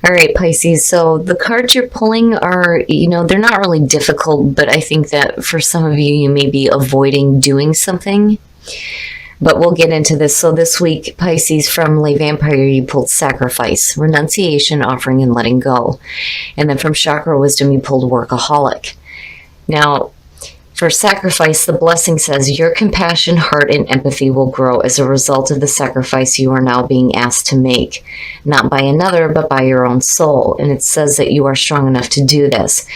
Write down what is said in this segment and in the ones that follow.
All right, Pisces. So the cards you're pulling are, they're not really difficult, but I think that for some of you, you may be avoiding doing something. But we'll get into this. So this week, Pisces, from Lay Vampire, you pulled sacrifice, renunciation, offering, and letting go. And then from Chakra Wisdom, you pulled workaholic. Now, for sacrifice, the blessing says your compassion, heart, and empathy will grow as a result of the sacrifice you are now being asked to make, not by another, but by your own soul. And it says that you are strong enough to do this.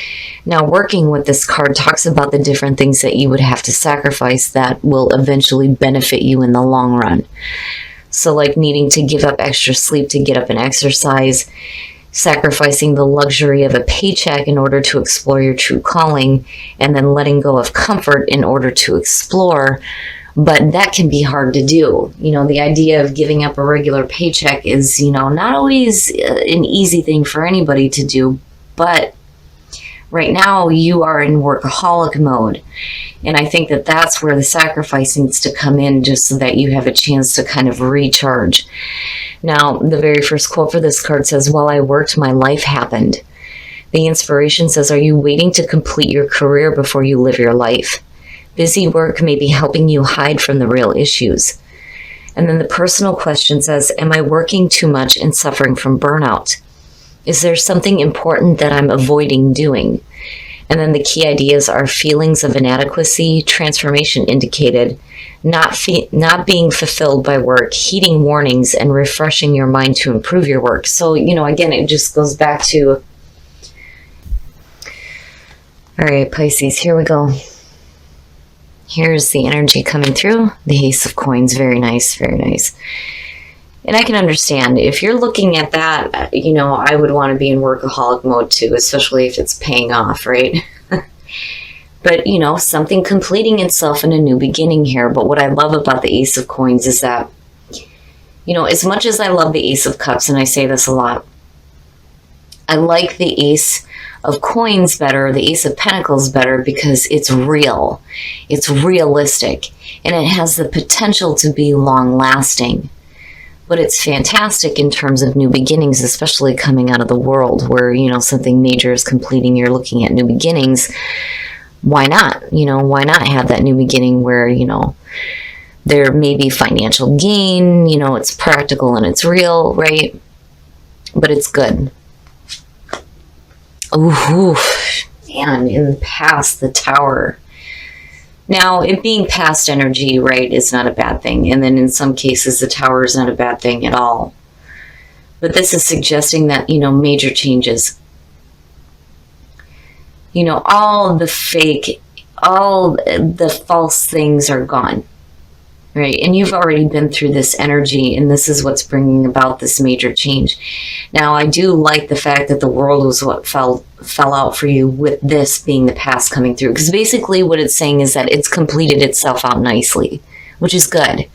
Now, working with this card talks about the different things that you would have to sacrifice that will eventually benefit you in the long run. So like needing to give up extra sleep to get up and exercise, sacrificing the luxury of a paycheck in order to explore your true calling, and then letting go of comfort in order to explore. But that can be hard to do. The idea of giving up a regular paycheck is, not always an easy thing for anybody to do. But right now you are in workaholic mode. And I think that that's where the sacrifice needs to come in, just so that you have a chance to kind of recharge. Now, the very first quote for this card says, "While I worked, my life happened." The inspiration says, "Are you waiting to complete your career before you live your life? Busy work may be helping you hide from the real issues." And then the personal question says, "Am I working too much and suffering from burnout? Is there something important that I'm avoiding doing?" And then the key ideas are feelings of inadequacy, transformation indicated, not being fulfilled by work, heeding warnings, and refreshing your mind to improve your work. So, again, it just goes back to... All right, Pisces, here we go. Here's the energy coming through. The Ace of Coins, very nice, very nice. And I can understand, if you're looking at that, I would want to be in workaholic mode too, especially if it's paying off, right? But, something completing itself in a new beginning here. But what I love about the Ace of Coins is that, as much as I love the Ace of Cups, and I say this a lot, I like the Ace of Coins better, the Ace of Pentacles better, because it's real. It's realistic. And it has the potential to be long-lasting. But it's fantastic in terms of new beginnings, especially coming out of the world where, something major is completing, you're looking at new beginnings. Why not? Why not have that new beginning where, there may be financial gain, it's practical and it's real, right? But it's good. Ooh, man, in the past, the Tower. Now, it being past energy, right, is not a bad thing. And then in some cases, the Tower is not a bad thing at all. But this is suggesting that, major changes. All the fake, all the false things are gone, right? And you've already been through this energy, and this is what's bringing about this major change. Now, I do like the fact that the world was what fell out for you, with this being the past coming through. Because basically what it's saying is that it's completed itself out nicely, which is good.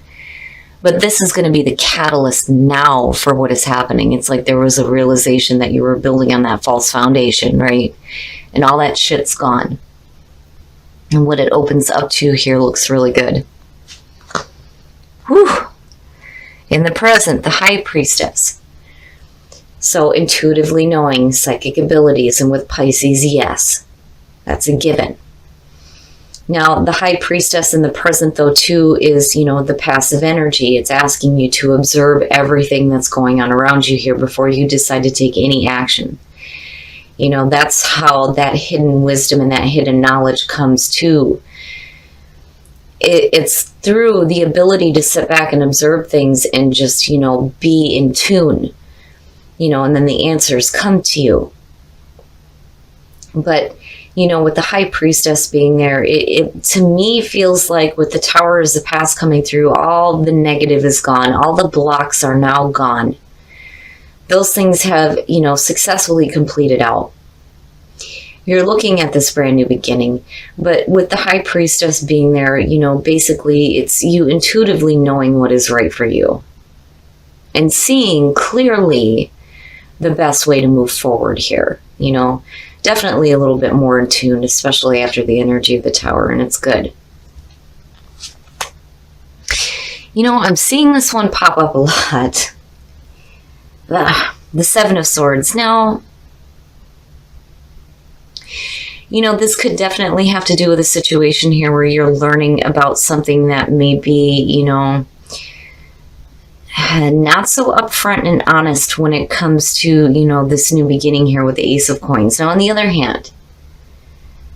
But this is going to be the catalyst now for what is happening. It's like there was a realization that you were building on that false foundation, right? And all that shit's gone. And what it opens up to here looks really good. Whew. In the present, the High Priestess. So intuitively knowing, psychic abilities, and with Pisces, yes, that's a given. Now, the High Priestess in the present, though, too, is, the passive energy. It's asking you to observe everything that's going on around you here before you decide to take any action. That's how that hidden wisdom and that hidden knowledge comes to. It's through the ability to sit back and observe things and just, be in tune, and then the answers come to you. But, with the High Priestess being there, it to me feels like with the Tower as the past coming through, all the negative is gone. All the blocks are now gone. Those things have, successfully completed out. You're looking at this brand new beginning. But with the High Priestess being there, basically it's you intuitively knowing what is right for you. And seeing clearly the best way to move forward here. Definitely a little bit more in tune, especially after the energy of the Tower, and it's good. I'm seeing this one pop up a lot. the Seven of Swords. Now, this could definitely have to do with a situation here where you're learning about something that may be, not so upfront and honest when it comes to, this new beginning here with the Ace of Coins. Now, on the other hand,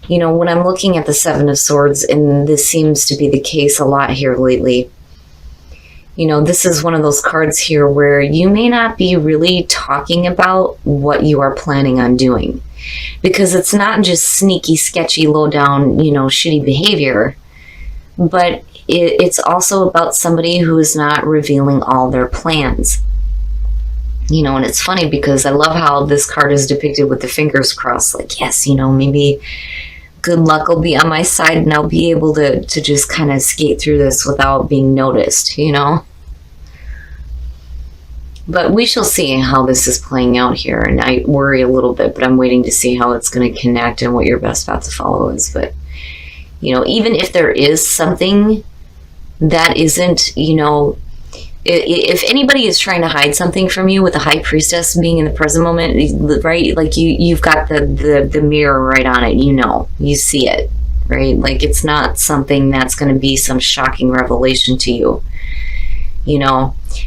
when I'm looking at the Seven of Swords, and this seems to be the case a lot here lately, this is one of those cards here where you may not be really talking about what you are planning on doing, because it's not just sneaky, sketchy, low down, shitty behavior, but it's also about somebody who is not revealing all their plans. And it's funny because I love how this card is depicted with the fingers crossed, like, yes, maybe good luck will be on my side and I'll be able to just kind of skate through this without being noticed, But we shall see how this is playing out here. And I worry a little bit, but I'm waiting to see how it's going to connect and what your best path to follow is. But, even if there is something that isn't, if anybody is trying to hide something from you with the High Priestess being in the present moment, right? Like you've got the mirror right on it, you see it, right? Like it's not something that's going to be some shocking revelation to you.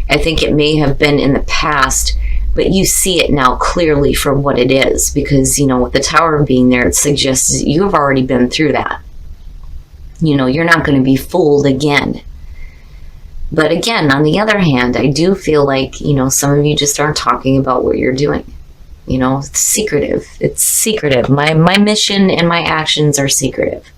I think it may have been in the past, but you see it now clearly for what it is, because, with the Tower being there, it suggests you've already been through that. You're not going to be fooled again. But again, on the other hand, I do feel like, some of you just aren't talking about what you're doing. It's secretive. It's secretive. My mission and my actions are secretive.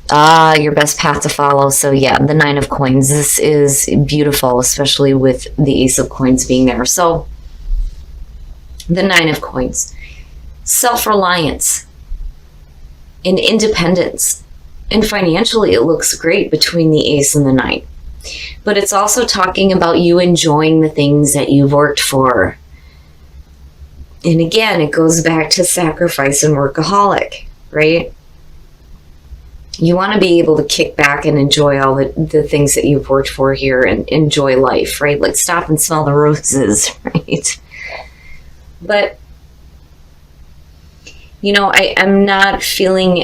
Your best path to follow. So yeah, the Nine of Coins. This is beautiful, especially with the Ace of Coins being there. So the Nine of Coins. Self-reliance and independence. And financially, it looks great between the Ace and the Nine. But it's also talking about you enjoying the things that you've worked for. And again, it goes back to sacrifice and workaholic, right? You want to be able to kick back and enjoy all the things that you've worked for here and enjoy life, right? Like stop and smell the roses, right? But, I'm not feeling,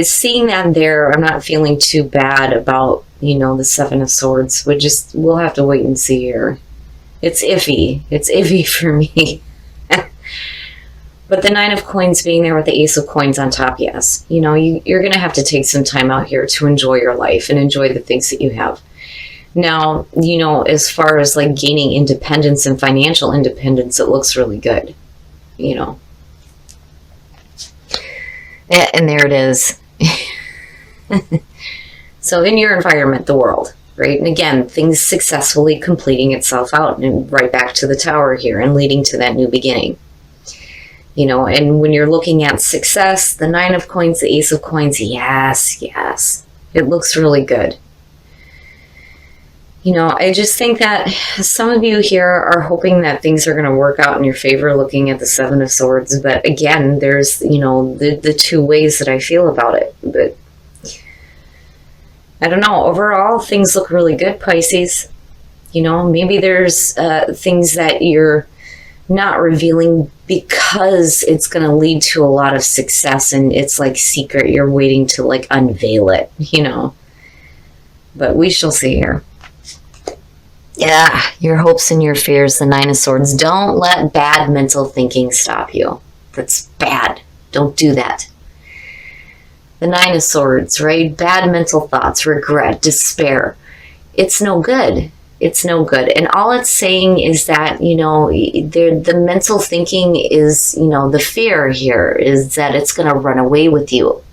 seeing that there, I'm not feeling too bad about, the Seven of Swords. We'll have to wait and see here. It's iffy. It's iffy for me. But the Nine of Coins being there with the Ace of Coins on top, yes. You're going to have to take some time out here to enjoy your life and enjoy the things that you have. Now, as far as like gaining independence and financial independence, it looks really good. Yeah, and there it is. So in your environment, the world, right? And again, things successfully completing itself out and right back to the Tower here and leading to that new beginning. And when you're looking at success, the Nine of Coins, the Ace of Coins, yes, it looks really good. I just think that some of you here are hoping that things are going to work out in your favor looking at the Seven of Swords. But again, there's, the two ways that I feel about it. But I don't know. Overall, things look really good, Pisces. Maybe there's things that you're not revealing because it's going to lead to a lot of success and it's like secret. You're waiting to like unveil it, But we shall see here. Yeah, your hopes and your fears, the Nine of Swords. Don't let bad mental thinking stop you. That's bad. Don't do that. The Nine of Swords, right? Bad mental thoughts, regret, despair. It's no good. It's no good. And all it's saying is that, the mental thinking is, the fear here is that it's going to run away with you.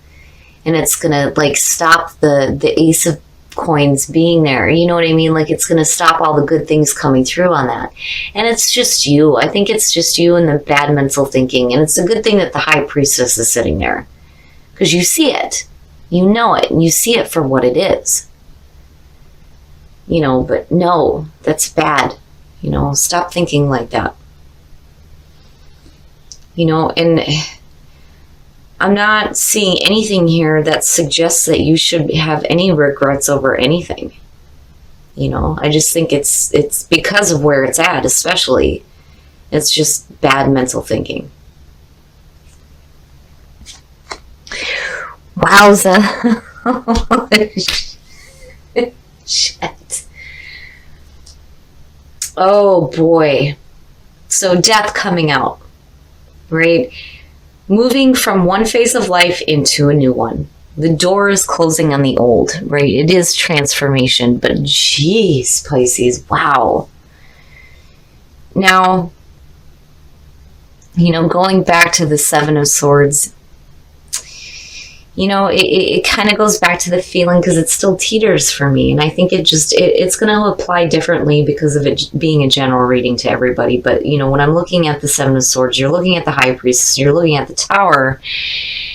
And it's going to, like, stop the Ace of Coins being there. You know what I mean? Like, it's going to stop all the good things coming through on that. And it's just you. I think it's just you and the bad mental thinking. And it's a good thing that the High Priestess is sitting there. Because you see it. You know it. And you see it for what it is. But no, that's bad. Stop thinking like that. And I'm not seeing anything here that suggests that you should have any regrets over anything. You know, I just think it's because of where it's at, especially. It's just bad mental thinking. Wowza. Shit. Oh boy. So death coming out, right? Moving from one phase of life into a new one. The door is closing on the old, right? It is transformation, but geez, Pisces, wow. Now, you know, going back to the Seven of Swords, you know, it kind of goes back to the feeling because it still teeters for me. And I think it's going to apply differently because of it being a general reading to everybody. But, you know, when I'm looking at the Seven of Swords, you're looking at the High Priestess, you're looking at the Tower.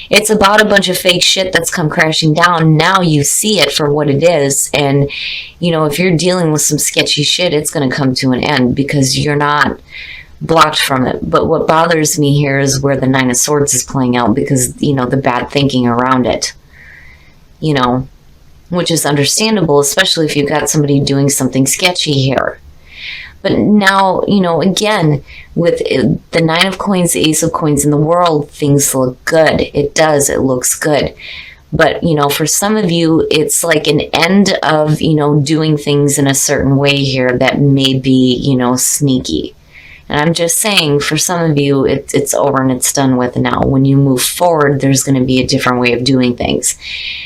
It's about a bunch of fake shit that's come crashing down. Now you see it for what it is. And, you know, if you're dealing with some sketchy shit, it's going to come to an end because you're not blocked from it. But what bothers me here is where the Nine of Swords is playing out because, you know, the bad thinking around it, you know, which is understandable, especially if you've got somebody doing something sketchy here. But now, you know, again, with the Nine of Coins, the Ace of Coins in the world, things look good. It does. It looks good. But, you know, for some of you, it's like an end of, you know, doing things in a certain way here that may be, you know, sneaky. And I'm just saying, for some of you, it's over and it's done with now. When you move forward, there's going to be a different way of doing things.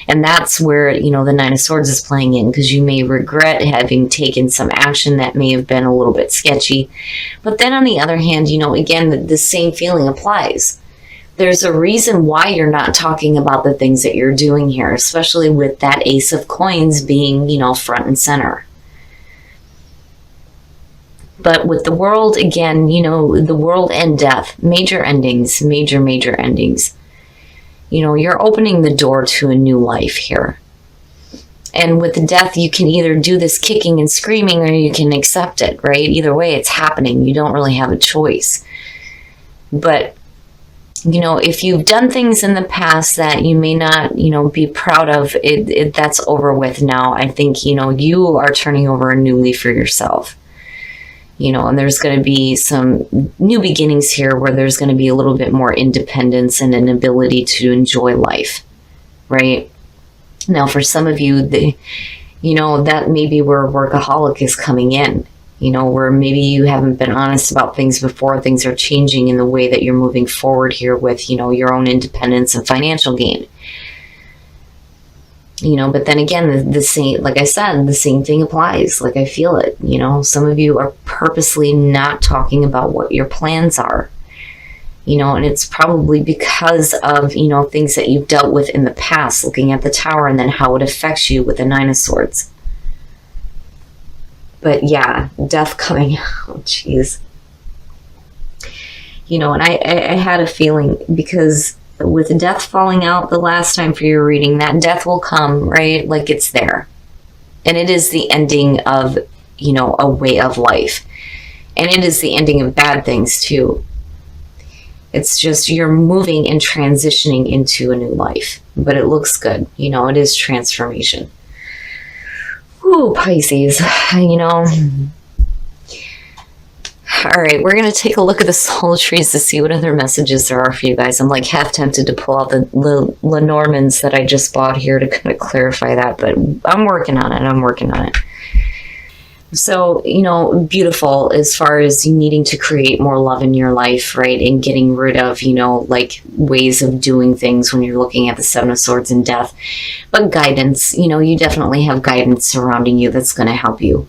And that's where, you know, the Nine of Swords is playing in, because you may regret having taken some action that may have been a little bit sketchy. But then on the other hand, you know, again, the same feeling applies. There's a reason why you're not talking about the things that you're doing here, especially with that Ace of Coins being, you know, front and center. But with the world, again, you know, the world and death, major endings, major endings. You know, you're opening the door to a new life here. And with the death, you can either do this kicking and screaming or you can accept it, right? Either way, it's happening. You don't really have a choice. But, you know, if you've done things in the past that you may not, you know, be proud of, that's over with now. I think, you know, you are turning over a new leaf for yourself. You know, and there's going to be some new beginnings here where there's going to be a little bit more independence and an ability to enjoy life, right? Now, for some of you, you know, that may be where workaholic is coming in, you know, where maybe you haven't been honest about things before. Things are changing in the way that you're moving forward here with, you know, your own independence and financial gain. You know, but then again, the same, like I said, the same thing applies. Like I feel it, you know, some of you are purposely not talking about what your plans are, you know, and it's probably because of, you know, things that you've dealt with in the past, looking at the Tower and then how it affects you with the Nine of Swords. But yeah, death coming out, jeez. You know, and I had a feeling because with death falling out the last time for your reading, that death will come, right? Like it's there. And it is the ending of, you know, a way of life. And it is the ending of bad things too. It's just you're moving and transitioning into a new life. But it looks good. You know, it is transformation. Ooh, Pisces, you know. All right, we're going to take a look at the soul trees to see what other messages there are for you guys. I'm like half tempted to pull out the Lenormands that I just bought here to kind of clarify that, but I'm working on it. So, you know, beautiful as far as you needing to create more love in your life, right? And getting rid of, you know, like ways of doing things when you're looking at the Seven of Swords and death. But guidance, you know, you definitely have guidance surrounding you that's going to help you.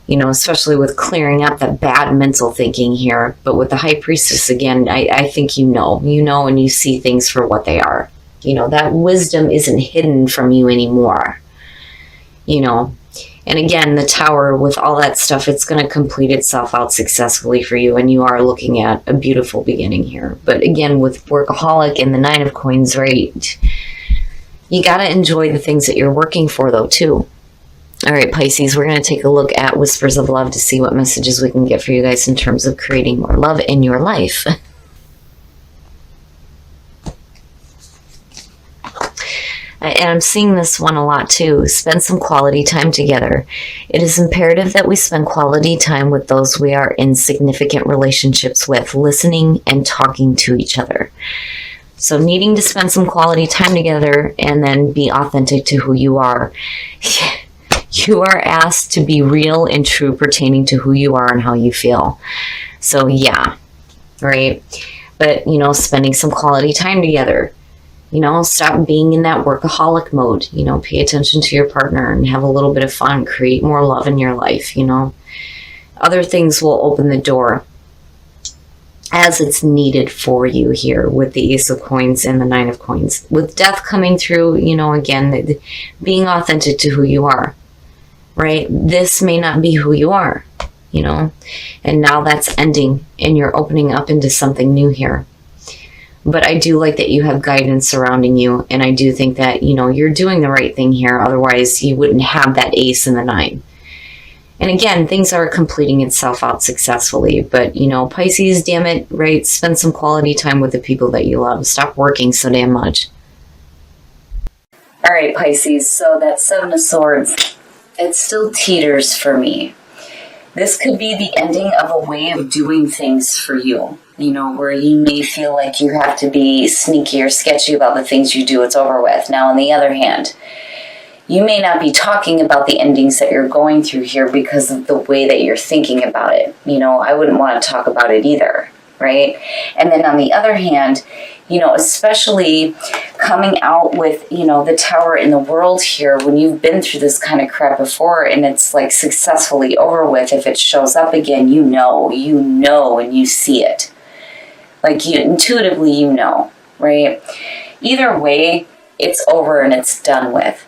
You know, especially with clearing up that bad mental thinking here. But with the High Priestess, again, I think you know, and you see things for what they are. You know, that wisdom isn't hidden from you anymore. You know, and again, the Tower with all that stuff, it's going to complete itself out successfully for you. And you are looking at a beautiful beginning here. But again, with Workaholic and the Nine of Coins, right, you got to enjoy the things that you're working for, though, too. All right, Pisces, we're going to take a look at Whispers of Love to see what messages we can get for you guys in terms of creating more love in your life. And I'm seeing this one a lot too. Spend some quality time together. It is imperative that we spend quality time with those we are in significant relationships with, listening and talking to each other. So needing to spend some quality time together and then be authentic to who you are. You are asked to be real and true pertaining to who you are and how you feel. So yeah, right? But, spending some quality time together. Stop being in that workaholic mode. Pay attention to your partner and have a little bit of fun. Create more love in your life. Other things will open the door as it's needed for you here with the Ace of Coins and the Nine of Coins. With death coming through, again, being authentic to who you are, right? This may not be who you are, and now that's ending and you're opening up into something new here. But I do like that you have guidance surrounding you, and I do think that, you're doing the right thing here. Otherwise, you wouldn't have that ace and the nine. And again, things are completing itself out successfully. But, Pisces, damn it, right? Spend some quality time with the people that you love. Stop working so damn much. All right, Pisces. So that Seven of Swords, it still teeters for me. This could be the ending of a way of doing things for you. Where you may feel like you have to be sneaky or sketchy about the things you do, it's over with. Now, on the other hand, you may not be talking about the endings that you're going through here because of the way that you're thinking about it. I wouldn't want to talk about it either, right? And then on the other hand, especially coming out with, the Tower in the World here, when you've been through this kind of crap before and it's like successfully over with, if it shows up again, and you see it. Like intuitively, right? Either way, it's over and it's done with.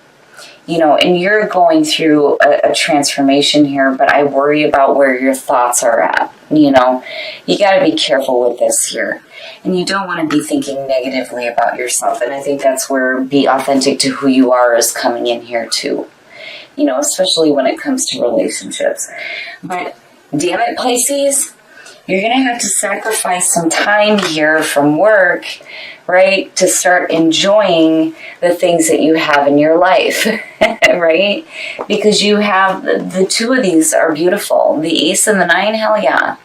And you're going through a transformation here, but I worry about where your thoughts are at. You got to be careful with this here. And you don't want to be thinking negatively about yourself. And I think that's where be authentic to who you are is coming in here too. Especially when it comes to relationships. But damn it, Pisces, you're going to have to sacrifice some time here from work, right, to start enjoying the things that you have in your life, right? Because you have, the two of these are beautiful. The Ace and the Nine, hell yeah.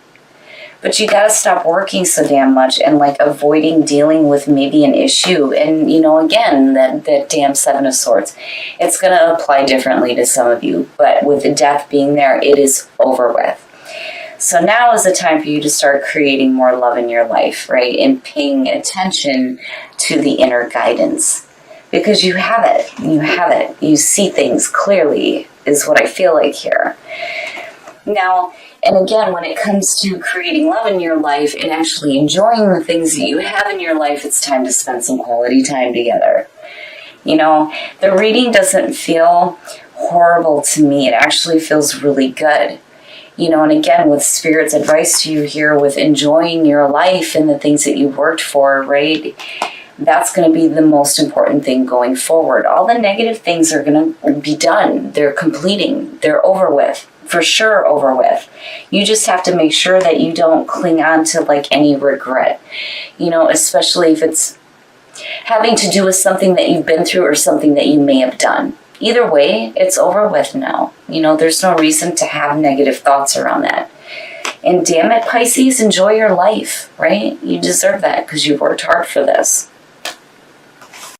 But you got to stop working so damn much and avoiding dealing with maybe an issue. And, again, that damn Seven of Swords. It's going to apply differently to some of you. But with the death being there, it is over with. So now is the time for you to start creating more love in your life, right? And paying attention to the inner guidance. Because you have it. You see things clearly is what I feel like here. Now, and again, when it comes to creating love in your life and actually enjoying the things that you have in your life, it's time to spend some quality time together. The reading doesn't feel horrible to me. It actually feels really good. And again, with Spirit's advice to you here with enjoying your life and the things that you worked for, right? That's going to be the most important thing going forward. All the negative things are going to be done. They're completing. They're over with. For sure over with. You just have to make sure that you don't cling on to any regret. Especially if it's having to do with something that you've been through or something that you may have done. Either way, it's over with now. There's no reason to have negative thoughts around that. And damn it, Pisces, enjoy your life, right? You deserve that because you've worked hard for this.